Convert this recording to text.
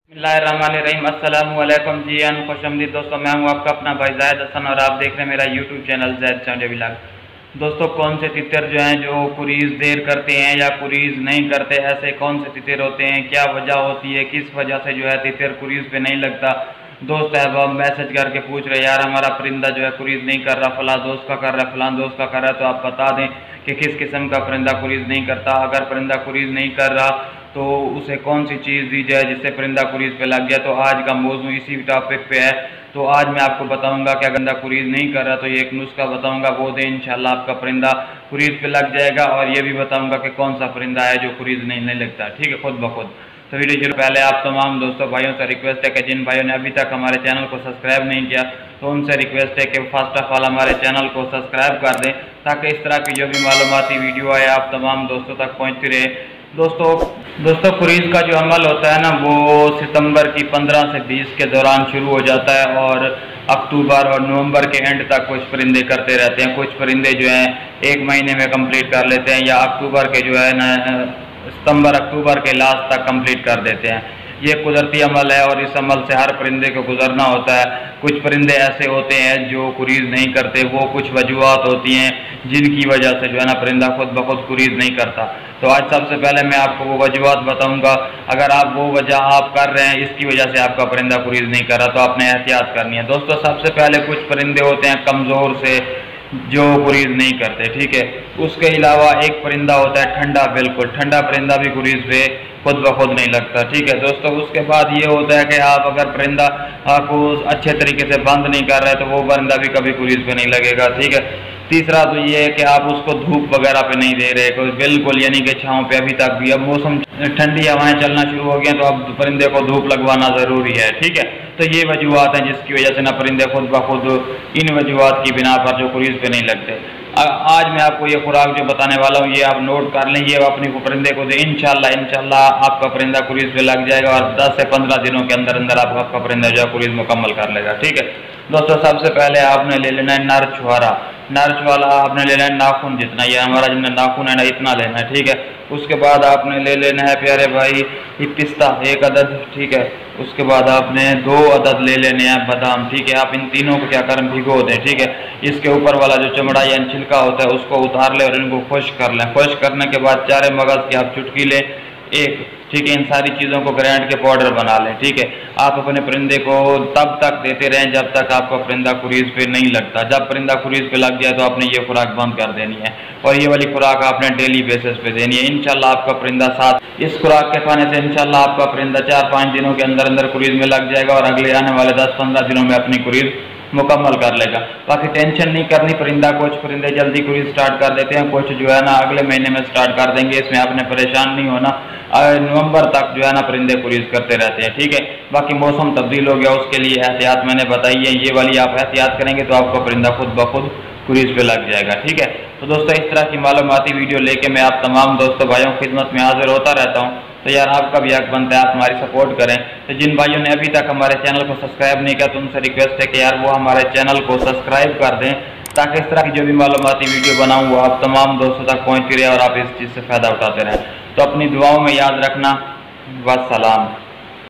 बिस्मिल्लाहिर्रहमानिर्रहीम। अस्सलाम वालेकुम जी अन खुशमदीद दोस्तों, मैं हूँ आपका अपना भाई ज़ाहिद हसन और आप देख रहे हैं मेरा YouTube channel Zahid Chandia vlog. दोस्तों, कौन से तितर जो हैं जो कुरीज़ देर करते हैं या कुरीज़ नहीं करते, ऐसे कौन से तितर होते हैं, क्या वजह होती है, किस वजह से जो है तितर कुरीज़ पे नहीं लगता। दोस्त है वो मैसेज करके पूछ रहे यार हमारा परिंदा जो है कुरीज़ नहीं कर रहा, फलां दोस्त का कर रहा है, फलां दोस्त का कर रहा है, तो आप बता दें कि किस किस्म का परिंदा कुरीज़ नहीं करता। अगर परिंदा कुरीज़ नहीं कर रहा तो उसे कौन सी चीज़ दी जाए जिससे परिंदा कुरीज़ पे लग गया। तो आज का मौजू इसी टॉपिक पे है। तो आज मैं आपको बताऊंगा कि अगर परिंदा कुरीज़ नहीं कर रहा तो ये एक नुस्खा बताऊंगा, वो दे इंशाल्लाह आपका परिंदा कुरीज़ पे लग जाएगा। और ये भी बताऊंगा कि कौन सा परिंदा है जो कुरीज़ नहीं लगता, ठीक है, खुद ब खुद। तो वीडियो शुरू पहले आप तमाम दोस्तों भाइयों से रिक्वेस्ट है कि जिन भाइयों ने अभी तक हमारे चैनल को सब्सक्राइब नहीं किया तो उनसे रिक्वेस्ट है कि फर्स्ट ऑफ ऑल हमारे चैनल को सब्सक्राइब कर दें ताकि इस तरह की जो भी मालूमाती वीडियो आए आप तमाम दोस्तों तक पहुँचती रहे। दोस्तों कुरीज़ का जो अमल होता है ना वो सितंबर की 15 से 20 के दौरान शुरू हो जाता है और अक्टूबर और नवंबर के एंड तक कुछ परिंदे करते रहते हैं। कुछ परिंदे जो हैं 1 महीने में कंप्लीट कर लेते हैं या अक्टूबर के जो है ना सितंबर अक्टूबर के लास्ट तक कंप्लीट कर देते हैं। ये कुदरती अमल है और इस अमल से हर परिंदे को गुजरना होता है। कुछ परिंदे ऐसे होते हैं जो कुरीज़ नहीं करते, वो कुछ वजूहात होती हैं जिनकी वजह से जो है ना परिंदा खुद ब खुद कुरीज़ नहीं करता। तो आज सबसे पहले मैं आपको वो वजूहात बताऊंगा। अगर आप वो वजह आप कर रहे हैं इसकी वजह से आपका परिंदा कुरीज़ नहीं कर रहा तो आपने एहतियात करनी है। दोस्तों, सबसे पहले कुछ परिंदे होते हैं कमज़ोर से जो कुरीज़ नहीं करते, ठीक है। उसके अलावा एक परिंदा होता है ठंडा, बिल्कुल ठंडा परिंदा भी कुरीज़ पे खुद ब खुद नहीं लगता, ठीक है दोस्तों। उसके बाद ये होता है कि आप अगर परिंदा आपको अच्छे तरीके से बंद नहीं कर रहे तो वो परिंदा भी कभी कुरीज़ पे नहीं लगेगा, ठीक है। तीसरा तो ये है कि आप उसको धूप वगैरह पे नहीं दे रहे कोई, बिल्कुल यानी कि छाँव पे अभी तक भी। अब मौसम ठंडी हवाएं चलना शुरू हो गई तो अब परिंदे को धूप लगवाना ज़रूरी है, ठीक है। तो ये वजूहात हैं जिसकी वजह से ना परिंदे खुद ब खुद इन वजूहात की बिना पर जो कुरीज़ पे नहीं लगते। आज मैं आपको ये खुराक जो बताने वाला हूँ ये आप नोट कर लें, ये अपने परिंदे को दे, इंशाल्लाह आपका परिंदा कुरीज़ पे लग जाएगा और 10 से 15 दिनों के अंदर अंदर आपका परिंदा जो है कुरीज़ मुकम्मल कर लेगा, ठीक है दोस्तों। सबसे पहले आपने ले लेना है नर छुहारा। नर छुहारा आपने ले लेना है नाखून जितना, ये हमारा जितना नाखून है ना इतना लेना है, ठीक है। उसके बाद आपने ले लेना है प्यारे भाई ये पिस्ता 1 अदद, ठीक है। उसके बाद आपने 2 अदद ले लेने हैं बादाम, ठीक है। आप इन तीनों को क्या करें भिगो दें, ठीक है। इसके ऊपर वाला जो चमड़ा या छिलका होता है उसको उतार लें और इनको खुश्क कर लें। खुश्क करने के बाद 4 मगज़ की आप चुटकी लें 1, ठीक है। इन सारी चीज़ों को ग्राइंड के पाउडर बना लें, ठीक है। आप अपने परिंदे को तब तक देते रहें जब तक आपका परिंदा कुरीज़ पे नहीं लगता। जब परिंदा कुरीज़ पे लग जाए तो आपने ये खुराक बंद कर देनी है और ये वाली खुराक आपने डेली बेसिस पे देनी है। इंशाल्लाह आपका परिंदा साथ इस खुराक के खाने से इंशाल्लाह आपका परिंदा 4-5 दिनों के अंदर अंदर कुरीज़ में लग जाएगा और अगले आने वाले 10-15 दिनों में अपनी कुरीज़ मुकम्मल कर लेगा। बाकी टेंशन नहीं करनी परिंदा, कुछ परिंदे जल्दी कुरीज़ स्टार्ट कर देते हैं, कुछ जो है ना अगले महीने में स्टार्ट कर देंगे, इसमें आपने परेशान नहीं होना। नवंबर तक जो है ना परिंदे कुरीज़ करते रहते हैं, ठीक है। बाकी मौसम तब्दील हो गया उसके लिए एहतियात मैंने बताई है, ये वाली आप एहतियात करेंगे तो आपका परिंदा खुद ब खुद कुरीज़ पे लग जाएगा, ठीक है। तो दोस्तों, इस तरह की मालूमाती वीडियो लेके मैं आप तमाम दोस्तों भाइयों की खिदमत में हाजिर होता रहता हूँ। तो यार आपका भी हक बनता है आप हमारी सपोर्ट करें। तो जिन भाइयों ने अभी तक हमारे चैनल को सब्सक्राइब नहीं किया तो उनसे रिक्वेस्ट है कि यार वो हमारे चैनल को सब्सक्राइब कर दें ताकि इस तरह की जो भी मालूमाती वीडियो बनाऊँ वो आप तमाम दोस्तों तक पहुँचती रहे और आप इस चीज़ से फ़ायदा उठाते रहें। तो अपनी दुआओं में याद रखना। वस्सलाम।